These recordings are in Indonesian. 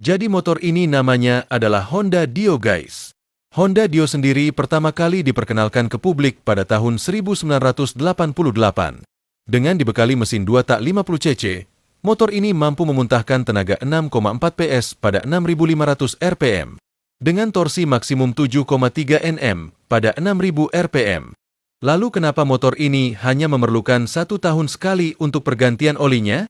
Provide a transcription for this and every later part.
Jadi motor ini namanya adalah Honda Dio guys. Honda Dio sendiri pertama kali diperkenalkan ke publik pada tahun 1988. Dengan dibekali mesin 2 tak 50 cc, motor ini mampu memuntahkan tenaga 6,4 PS pada 6.500 rpm. Dengan torsi maksimum 7,3 Nm pada 6.000 rpm. Lalu kenapa motor ini hanya memerlukan 1 tahun sekali untuk pergantian olinya?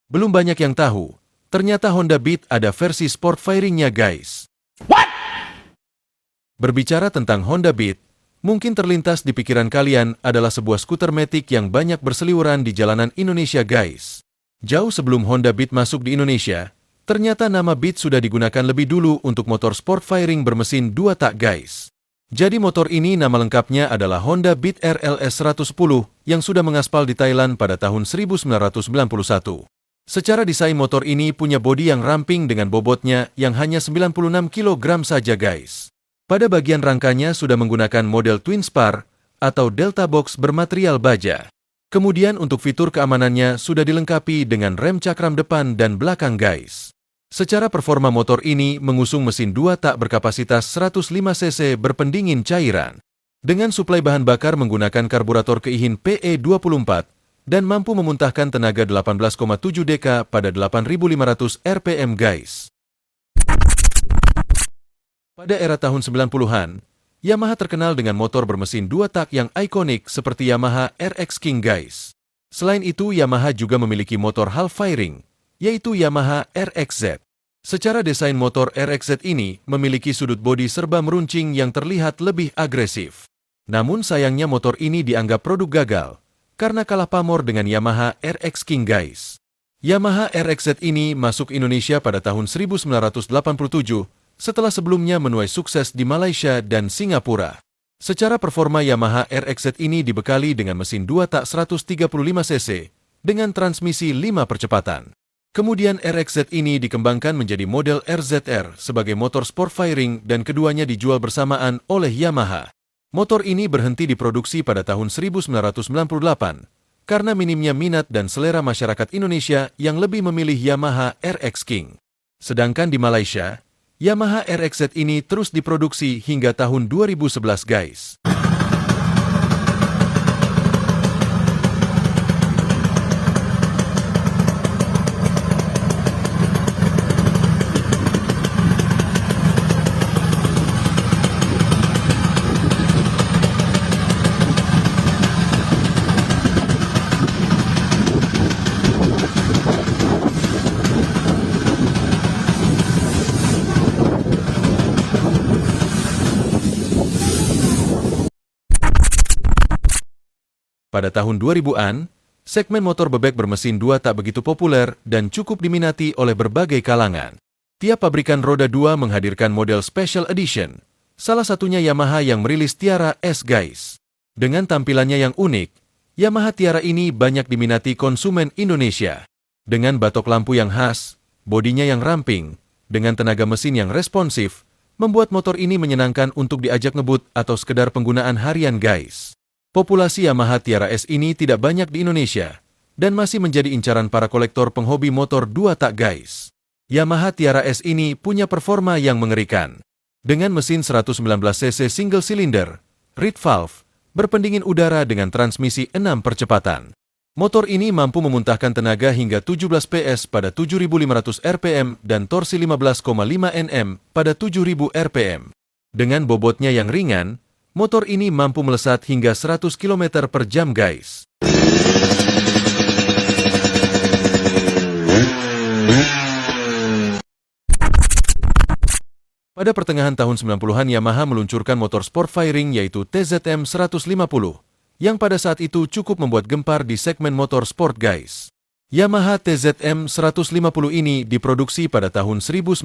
Belum banyak yang tahu, ternyata Honda Beat ada versi sport fairingnya guys. What? Berbicara tentang Honda Beat, mungkin terlintas di pikiran kalian adalah sebuah skuter matic yang banyak berseliweran di jalanan Indonesia guys. Jauh sebelum Honda Beat masuk di Indonesia, ternyata nama Beat sudah digunakan lebih dulu untuk motor sport fairing bermesin 2 tak guys. Jadi motor ini nama lengkapnya adalah Honda Beat RLS 110 yang sudah mengaspal di Thailand pada tahun 1991. Secara desain motor ini punya bodi yang ramping dengan bobotnya yang hanya 96 kg saja guys. Pada bagian rangkanya sudah menggunakan model Twin Spar atau Delta Box bermaterial baja. Kemudian untuk fitur keamanannya sudah dilengkapi dengan rem cakram depan dan belakang guys. Secara performa motor ini mengusung mesin 2 tak berkapasitas 105 cc berpendingin cairan. Dengan suplai bahan bakar menggunakan karburator Keihin PE24 dan mampu memuntahkan tenaga 18,7 dk pada 8.500 rpm guys. Pada era tahun 90-an, Yamaha terkenal dengan motor bermesin 2 tak yang ikonik seperti Yamaha RX King guys. Selain itu, Yamaha juga memiliki motor half fairing, yaitu Yamaha RXZ. Secara desain motor RXZ ini memiliki sudut bodi serba meruncing yang terlihat lebih agresif. Namun sayangnya motor ini dianggap produk gagal, karena kalah pamor dengan Yamaha RX King guys. Yamaha RXZ ini masuk Indonesia pada tahun 1987, setelah sebelumnya menuai sukses di Malaysia dan Singapura. Secara performa Yamaha RXZ ini dibekali dengan mesin 2 tak 135 cc, dengan transmisi 5 percepatan. Kemudian RXZ ini dikembangkan menjadi model RZR sebagai motor sport fairing dan keduanya dijual bersamaan oleh Yamaha. Motor ini berhenti diproduksi pada tahun 1998 karena minimnya minat dan selera masyarakat Indonesia yang lebih memilih Yamaha RX King. Sedangkan di Malaysia, Yamaha RXZ ini terus diproduksi hingga tahun 2011 guys. Pada tahun 2000-an, segmen motor bebek bermesin 2 tak begitu populer dan cukup diminati oleh berbagai kalangan. Tiap pabrikan roda 2 menghadirkan model special edition, salah satunya Yamaha yang merilis Tiara S guys. Dengan tampilannya yang unik, Yamaha Tiara ini banyak diminati konsumen Indonesia. Dengan batok lampu yang khas, bodinya yang ramping, dengan tenaga mesin yang responsif, membuat motor ini menyenangkan untuk diajak ngebut atau sekedar penggunaan harian guys. Populasi Yamaha Tiara S ini tidak banyak di Indonesia, dan masih menjadi incaran para kolektor penghobi motor 2 tak guys. Yamaha Tiara S ini punya performa yang mengerikan. Dengan mesin 119 cc single cylinder, reed valve, berpendingin udara dengan transmisi 6 percepatan. Motor ini mampu memuntahkan tenaga hingga 17 PS pada 7.500 rpm dan torsi 15,5 Nm pada 7.000 rpm. Dengan bobotnya yang ringan, motor ini mampu melesat hingga 100 km per jam guys. Pada pertengahan tahun 90-an Yamaha meluncurkan motor sport fairing yaitu TZM 150, yang pada saat itu cukup membuat gempar di segmen motor sport guys. Yamaha TZM 150 ini diproduksi pada tahun 1996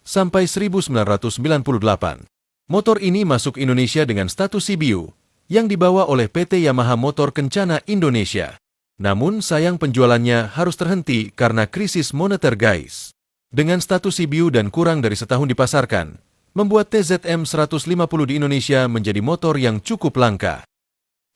sampai 1998. Motor ini masuk Indonesia dengan status CBU, yang dibawa oleh PT Yamaha Motor Kencana Indonesia. Namun sayang penjualannya harus terhenti karena krisis moneter guys. Dengan status CBU dan kurang dari setahun dipasarkan, membuat TZM 150 di Indonesia menjadi motor yang cukup langka.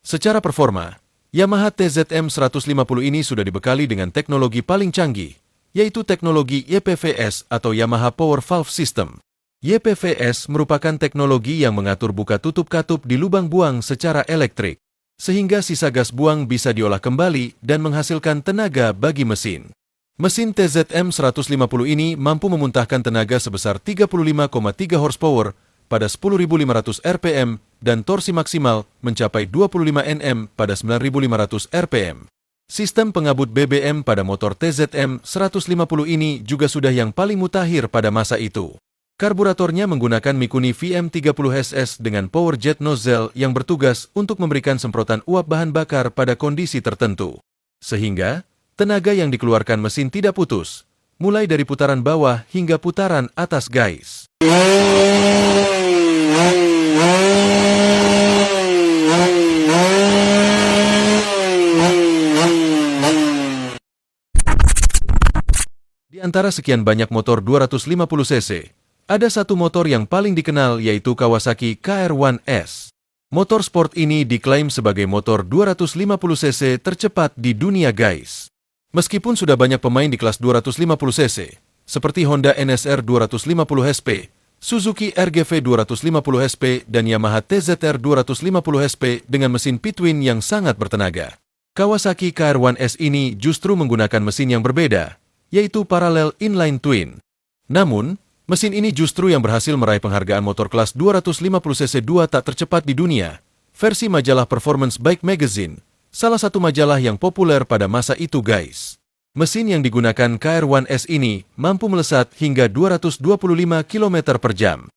Secara performa, Yamaha TZM 150 ini sudah dibekali dengan teknologi paling canggih, yaitu teknologi YPVS atau Yamaha Power Valve System. YPVS merupakan teknologi yang mengatur buka tutup katup di lubang buang secara elektrik, sehingga sisa gas buang bisa diolah kembali dan menghasilkan tenaga bagi mesin. Mesin TZM 150 ini mampu memuntahkan tenaga sebesar 35,3 horsepower pada 10.500 rpm dan torsi maksimal mencapai 25 Nm pada 9.500 rpm. Sistem pengabut BBM pada motor TZM 150 ini juga sudah yang paling mutakhir pada masa itu. Karburatornya menggunakan Mikuni VM30SS dengan power jet nozzle yang bertugas untuk memberikan semprotan uap bahan bakar pada kondisi tertentu. Sehingga, tenaga yang dikeluarkan mesin tidak putus, mulai dari putaran bawah hingga putaran atas guys. Di antara sekian banyak motor 250 cc, ada satu motor yang paling dikenal yaitu Kawasaki KR-1S. Motor sport ini diklaim sebagai motor 250 cc tercepat di dunia guys. Meskipun sudah banyak pemain di kelas 250 cc, seperti Honda NSR 250 HP, Suzuki RGV 250 HP, dan Yamaha TZR 250 HP dengan mesin P-Twin yang sangat bertenaga. Kawasaki KR-1S ini justru menggunakan mesin yang berbeda, yaitu Parallel Inline Twin. Namun, mesin ini justru yang berhasil meraih penghargaan motor kelas 250cc 2 tak tercepat di dunia, versi majalah Performance Bike Magazine, salah satu majalah yang populer pada masa itu guys. Mesin yang digunakan KR-1S ini mampu melesat hingga 225 km per jam.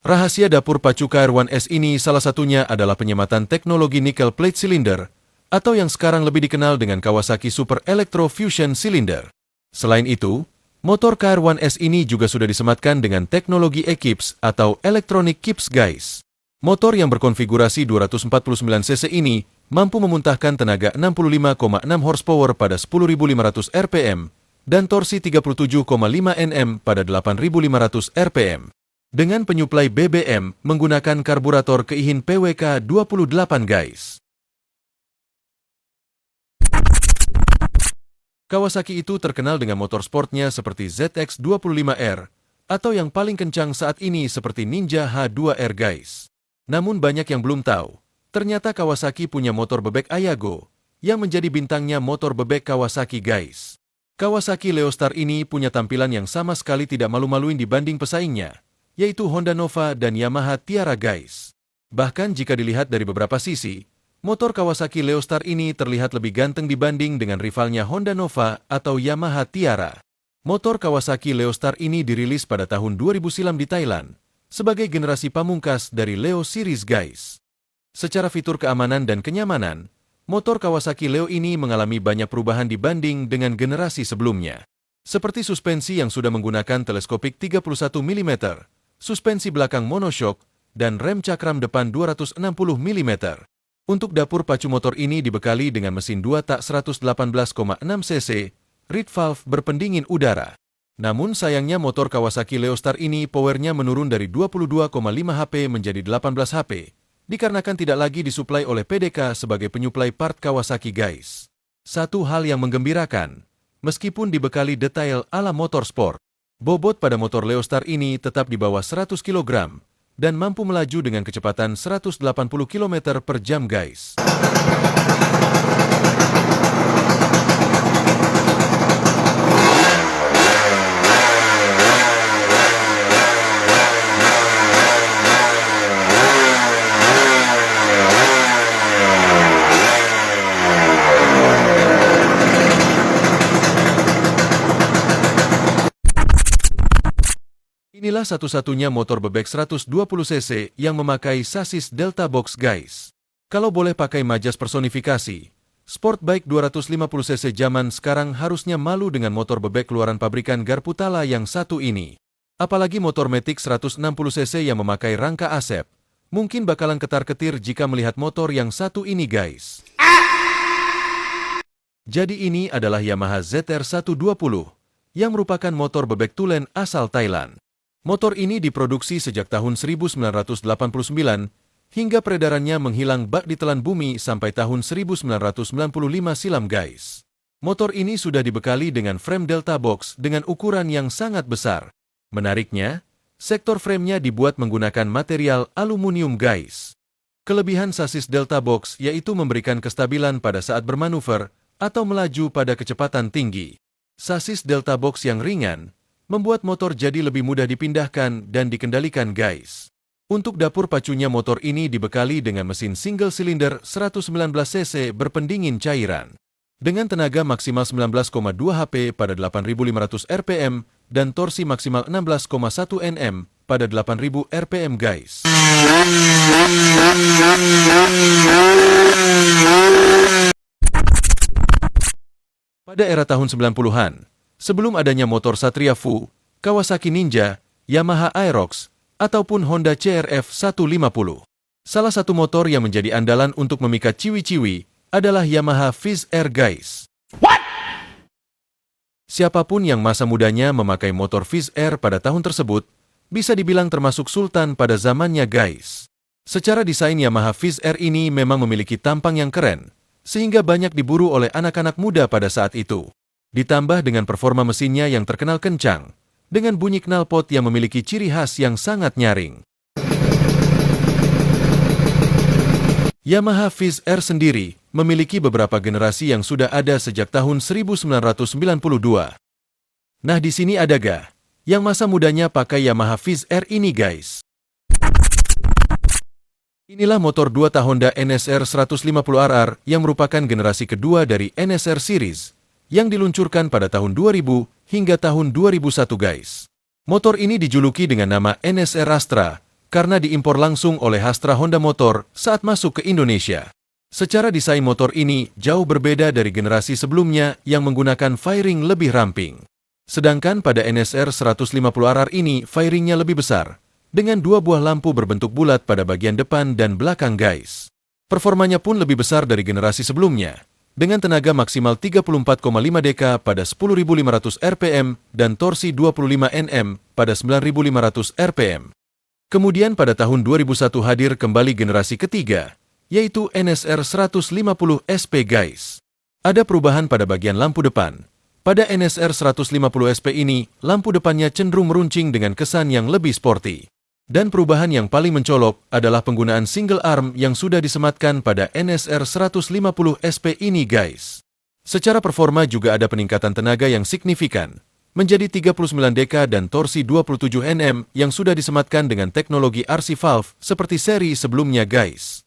Rahasia dapur pacu KR-1S ini salah satunya adalah penyematan teknologi nickel plate cylinder, atau yang sekarang lebih dikenal dengan Kawasaki Super Electro Fusion Cylinder. Selain itu, motor KR-1S ini juga sudah disematkan dengan teknologi E-Kips atau Electronic Kips guys. Motor yang berkonfigurasi 249cc ini mampu memuntahkan tenaga 65,6 horsepower pada 10.500 rpm dan torsi 37,5 Nm pada 8.500 rpm. Dengan penyuplai BBM menggunakan karburator Keihin PWK 28 guys. Kawasaki itu terkenal dengan motor sportnya seperti ZX25R, atau yang paling kencang saat ini seperti Ninja H2R guys. Namun banyak yang belum tahu, ternyata Kawasaki punya motor bebek Ayago, yang menjadi bintangnya motor bebek Kawasaki guys. Kawasaki Leostar ini punya tampilan yang sama sekali tidak malu-maluin dibanding pesaingnya, yaitu Honda Nova dan Yamaha Tiara guys. Bahkan jika dilihat dari beberapa sisi, motor Kawasaki Leostar ini terlihat lebih ganteng dibanding dengan rivalnya Honda Nova atau Yamaha Tiara. Motor Kawasaki Leostar ini dirilis pada tahun 2000 silam di Thailand, sebagai generasi pamungkas dari Leo Series guys. Secara fitur keamanan dan kenyamanan, motor Kawasaki Leo ini mengalami banyak perubahan dibanding dengan generasi sebelumnya. Seperti suspensi yang sudah menggunakan teleskopik 31 mm, suspensi belakang monoshock, dan rem cakram depan 260 mm. Untuk dapur pacu motor ini dibekali dengan mesin 2 tak 118,6 cc, reed valve berpendingin udara. Namun sayangnya motor Kawasaki Leostar ini powernya menurun dari 22,5 HP menjadi 18 HP, dikarenakan tidak lagi disuplai oleh PDK sebagai penyuplai part Kawasaki guys. Satu hal yang menggembirakan, meskipun dibekali detail ala motor sport, bobot pada motor Leostar ini tetap di bawah 100 kg, dan mampu melaju dengan kecepatan 180 km per jam guys. Inilah satu-satunya motor bebek 120cc yang memakai sasis Delta Box guys. Kalau boleh pakai majas personifikasi, sport bike 250cc zaman sekarang harusnya malu dengan motor bebek keluaran pabrikan Garputala yang satu ini. Apalagi motor Matic 160cc yang memakai rangka asep, mungkin bakalan ketar-ketir jika melihat motor yang satu ini guys. Jadi ini adalah Yamaha ZR120, yang merupakan motor bebek tulen asal Thailand. Motor ini diproduksi sejak tahun 1989 hingga peredarannya menghilang bak ditelan bumi sampai tahun 1995 silam guys. Motor ini sudah dibekali dengan frame Delta Box dengan ukuran yang sangat besar. Menariknya, sektor framenya dibuat menggunakan material aluminium guys. Kelebihan sasis Delta Box yaitu memberikan kestabilan pada saat bermanuver atau melaju pada kecepatan tinggi. Sasis Delta Box yang ringan membuat motor jadi lebih mudah dipindahkan dan dikendalikan guys. Untuk dapur pacunya motor ini dibekali dengan mesin single silinder 119 cc berpendingin cairan. Dengan tenaga maksimal 19,2 HP pada 8.500 rpm dan torsi maksimal 16,1 Nm pada 8.000 rpm guys. Pada era tahun 90-an, sebelum adanya motor Satria Fu, Kawasaki Ninja, Yamaha Aerox, ataupun Honda CRF 150. Salah satu motor yang menjadi andalan untuk memikat ciwi-ciwi adalah Yamaha Fizz Air guys. What? Siapapun yang masa mudanya memakai motor Fizz Air pada tahun tersebut, bisa dibilang termasuk sultan pada zamannya guys. Secara desain Yamaha Fizz Air ini memang memiliki tampang yang keren, sehingga banyak diburu oleh anak-anak muda pada saat itu. Ditambah dengan performa mesinnya yang terkenal kencang, dengan bunyi knalpot yang memiliki ciri khas yang sangat nyaring. Yamaha Fizz Air sendiri memiliki beberapa generasi yang sudah ada sejak tahun 1992. Nah di sini ada gak yang masa mudanya pakai Yamaha Fizz Air ini guys. Inilah motor 2 tak Honda NSR 150RR yang merupakan generasi kedua dari NSR Series, yang diluncurkan pada tahun 2000 hingga tahun 2001 guys. Motor ini dijuluki dengan nama NSR Astra karena diimpor langsung oleh Astra Honda Motor saat masuk ke Indonesia. Secara desain motor ini jauh berbeda dari generasi sebelumnya yang menggunakan fairing lebih ramping. Sedangkan pada NSR 150RR ini fairingnya lebih besar, dengan 2 buah lampu berbentuk bulat pada bagian depan dan belakang guys. Performanya pun lebih besar dari generasi sebelumnya, dengan tenaga maksimal 34,5 dk pada 10.500 rpm dan torsi 25 Nm pada 9.500 rpm. Kemudian pada tahun 2001 hadir kembali generasi ketiga, yaitu NSR 150 SP guys. Ada perubahan pada bagian lampu depan. Pada NSR 150 SP ini, lampu depannya cenderung meruncing dengan kesan yang lebih sporty. Dan perubahan yang paling mencolok adalah penggunaan single arm yang sudah disematkan pada NSR 150 SP ini guys. Secara performa juga ada peningkatan tenaga yang signifikan, menjadi 39 dk dan torsi 27 Nm yang sudah disematkan dengan teknologi RC valve seperti seri sebelumnya guys.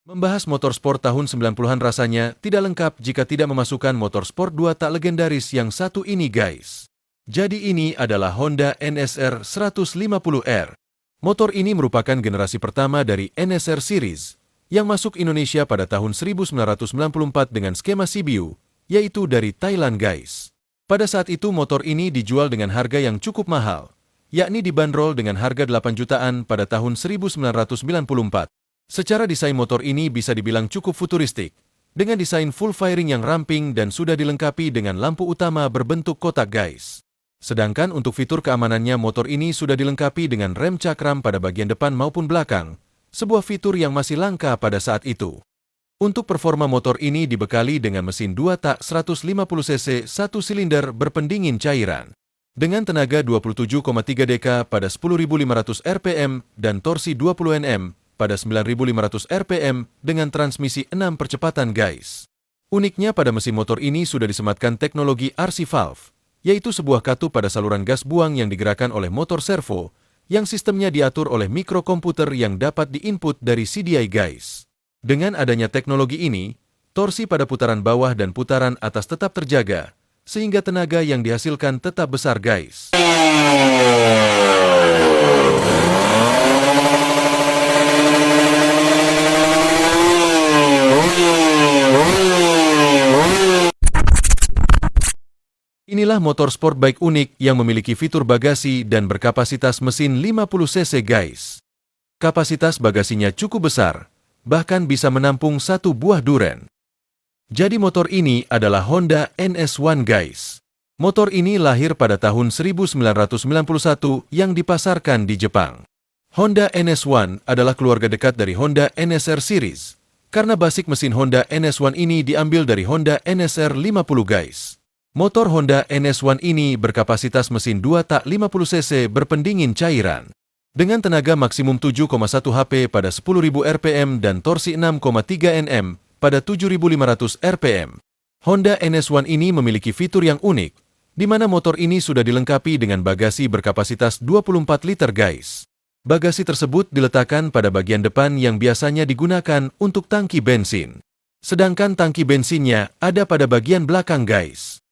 Membahas motor sport tahun 90-an rasanya tidak lengkap jika tidak memasukkan motor sport 2 tak legendaris yang satu ini guys. Jadi ini adalah Honda NSR 150R. Motor ini merupakan generasi pertama dari NSR Series yang masuk Indonesia pada tahun 1994 dengan skema CBU, yaitu dari Thailand guys. Pada saat itu motor ini dijual dengan harga yang cukup mahal, yakni dibanderol dengan harga 8 jutaan pada tahun 1994. Secara desain motor ini bisa dibilang cukup futuristik, dengan desain full fairing yang ramping dan sudah dilengkapi dengan lampu utama berbentuk kotak guys. Sedangkan untuk fitur keamanannya motor ini sudah dilengkapi dengan rem cakram pada bagian depan maupun belakang, sebuah fitur yang masih langka pada saat itu. Untuk performa motor ini dibekali dengan mesin 2 tak 150 cc 1 silinder berpendingin cairan. Dengan tenaga 27,3 dk pada 10.500 rpm dan torsi 20 Nm pada 9.500 rpm dengan transmisi 6 percepatan guys. Uniknya pada mesin motor ini sudah disematkan teknologi RC valve, yaitu sebuah katup pada saluran gas buang yang digerakkan oleh motor servo, yang sistemnya diatur oleh mikrokomputer yang dapat diinput dari CDI guys. Dengan adanya teknologi ini, torsi pada putaran bawah dan putaran atas tetap terjaga, sehingga tenaga yang dihasilkan tetap besar guys. Inilah motor sport bike unik yang memiliki fitur bagasi dan berkapasitas mesin 50 cc guys. Kapasitas bagasinya cukup besar, bahkan bisa menampung 1 buah duren. Jadi motor ini adalah Honda NS1 guys. Motor ini lahir pada tahun 1991 yang dipasarkan di Jepang. Honda NS1 adalah keluarga dekat dari Honda NSR Series, karena basic mesin Honda NS1 ini diambil dari Honda NSR 50 guys. Motor Honda NS1 ini berkapasitas mesin 2 tak 50 cc berpendingin cairan. Dengan tenaga maksimum 7,1 HP pada 10.000 RPM dan torsi 6,3 Nm pada 7.500 RPM. Honda NS1 ini memiliki fitur yang unik, di mana motor ini sudah dilengkapi dengan bagasi berkapasitas 24 liter guys. Bagasi tersebut diletakkan pada bagian depan yang biasanya digunakan untuk tangki bensin. Sedangkan tangki bensinnya ada pada bagian belakang guys.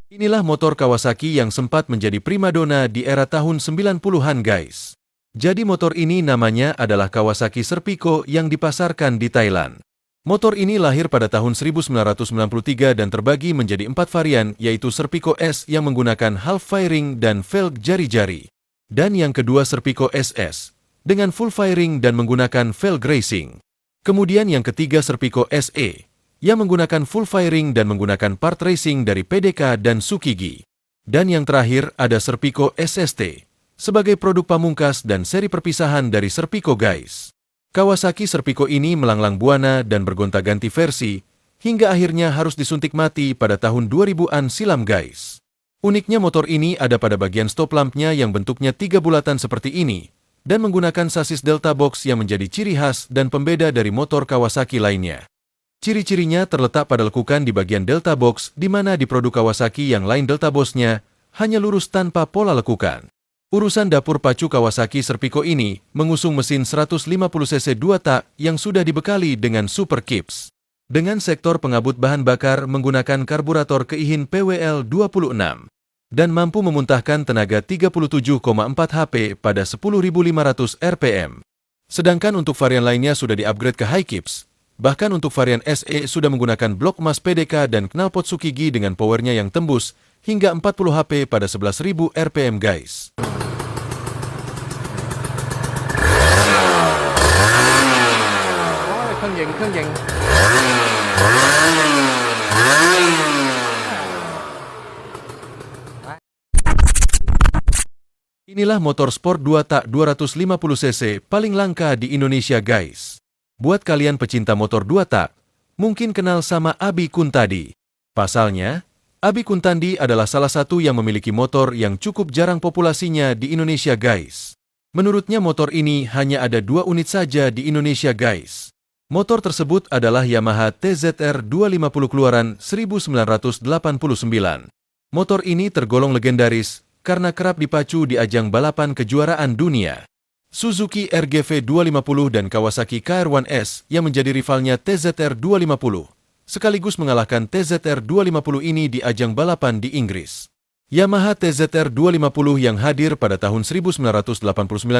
Inilah motor Kawasaki yang sempat menjadi primadona di era tahun 90-an guys. Jadi motor ini namanya adalah Kawasaki Serpico yang dipasarkan di Thailand. Motor ini lahir pada tahun 1993 dan terbagi menjadi 4 varian, yaitu Serpico S yang menggunakan half firing dan velg jari-jari. Dan yang kedua Serpico SS, dengan full firing dan menggunakan velg racing. Kemudian yang ketiga Serpico SE, yang menggunakan full firing dan menggunakan part racing dari PDK dan Tsukigi. Dan yang terakhir ada Serpico SST, sebagai produk pamungkas dan seri perpisahan dari Serpico guys. Kawasaki Serpico ini melanglang buana dan bergonta-ganti versi, hingga akhirnya harus disuntik mati pada tahun 2000-an silam guys. Uniknya motor ini ada pada bagian stop lampnya yang bentuknya 3 bulatan seperti ini, dan menggunakan sasis Delta Box yang menjadi ciri khas dan pembeda dari motor Kawasaki lainnya. Ciri-cirinya terletak pada lekukan di bagian Delta Box, di mana di produk Kawasaki yang lain Delta Box-nya hanya lurus tanpa pola lekukan. Urusan dapur pacu Kawasaki Serpico ini mengusung mesin 150cc 2 tak yang sudah dibekali dengan Super Kips. Dengan sektor pengabut bahan bakar menggunakan karburator Keihin PWL 26 dan mampu memuntahkan tenaga 37,4 HP pada 10.500 RPM. Sedangkan untuk varian lainnya sudah di-upgrade ke High Kips. Bahkan untuk varian SE sudah menggunakan blok emas PDK dan knalpot Tsukigi dengan powernya yang tembus hingga 40 HP pada 11.000 RPM guys. Inilah motor sport 2 tak 250cc paling langka di Indonesia guys. Buat kalian pecinta motor 2 tak, mungkin kenal sama Abi Kuntadi. Pasalnya, Abi Kuntadi adalah salah satu yang memiliki motor yang cukup jarang populasinya di Indonesia guys. Menurutnya motor ini hanya ada 2 unit saja di Indonesia guys. Motor tersebut adalah Yamaha TZR 250 keluaran 1989. Motor ini tergolong legendaris karena kerap dipacu di ajang balapan kejuaraan dunia. Suzuki RGV 250 dan Kawasaki KR1S yang menjadi rivalnya TZR 250, sekaligus mengalahkan TZR 250 ini di ajang balapan di Inggris. Yamaha TZR 250 yang hadir pada tahun 1989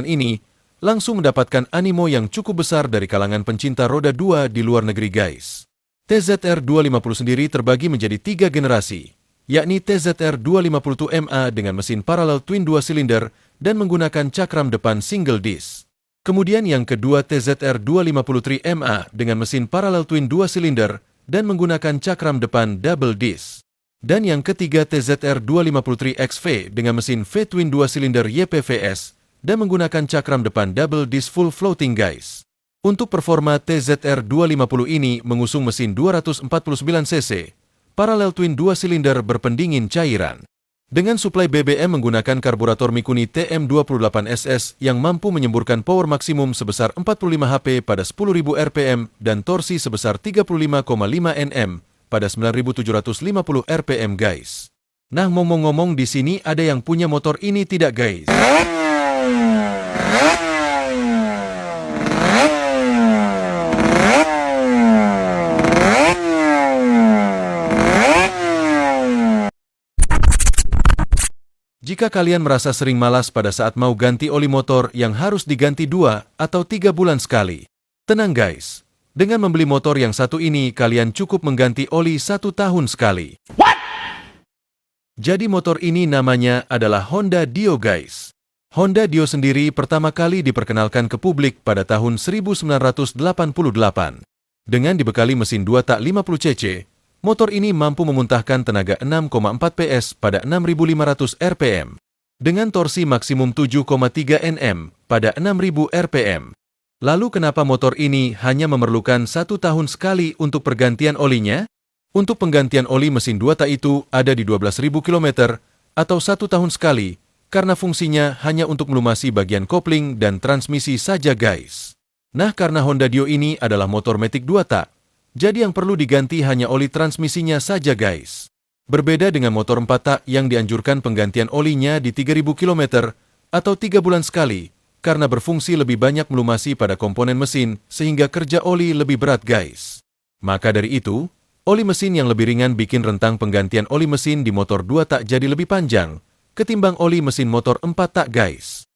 ini langsung mendapatkan animo yang cukup besar dari kalangan pencinta roda 2 di luar negeri guys. TZR 250 sendiri terbagi menjadi 3 generasi, yakni TZR 250-MA dengan mesin paralel twin 2 silinder dan menggunakan cakram depan single disc. Kemudian yang kedua TZR 250-3MA dengan mesin paralel twin 2 silinder dan menggunakan cakram depan double disc. Dan yang ketiga TZR 250-3XV dengan mesin V-twin 2 silinder YPVS dan menggunakan cakram depan double disc full floating guys. Untuk performa TZR 250 ini mengusung mesin 249cc, paralel twin 2 silinder berpendingin cairan. Dengan suplai BBM menggunakan karburator Mikuni TM28SS yang mampu menyemburkan power maksimum sebesar 45 HP pada 10.000 RPM dan torsi sebesar 35,5 Nm pada 9.750 RPM guys. Nah, ngomong-ngomong di sini ada yang punya motor ini tidak guys? Jika kalian merasa sering malas pada saat mau ganti oli motor yang harus diganti 2 atau 3 bulan sekali, tenang guys. Dengan membeli motor yang satu ini, kalian cukup mengganti oli 1 tahun sekali. What? Jadi motor ini namanya adalah Honda Dio guys. Honda Dio sendiri pertama kali diperkenalkan ke publik pada tahun 1988. Dengan dibekali mesin 2 tak 50 cc, Motor ini mampu memuntahkan tenaga 6,4 PS pada 6.500 rpm, dengan torsi maksimum 7,3 Nm pada 6.000 rpm. Lalu kenapa motor ini hanya memerlukan 1 tahun sekali untuk pergantian olinya? Untuk penggantian oli mesin 2 tak itu ada di 12.000 km atau 1 tahun sekali, karena fungsinya hanya untuk melumasi bagian kopling dan transmisi saja guys. Nah, karena Honda Dio ini adalah motor Matic 2 tak, jadi yang perlu diganti hanya oli transmisinya saja guys. Berbeda dengan motor 4 tak yang dianjurkan penggantian olinya di 3.000 km atau 3 bulan sekali, karena berfungsi lebih banyak melumasi pada komponen mesin sehingga kerja oli lebih berat guys. Maka dari itu, oli mesin yang lebih ringan bikin rentang penggantian oli mesin di motor 2 tak jadi lebih panjang ketimbang oli mesin motor 4 tak guys.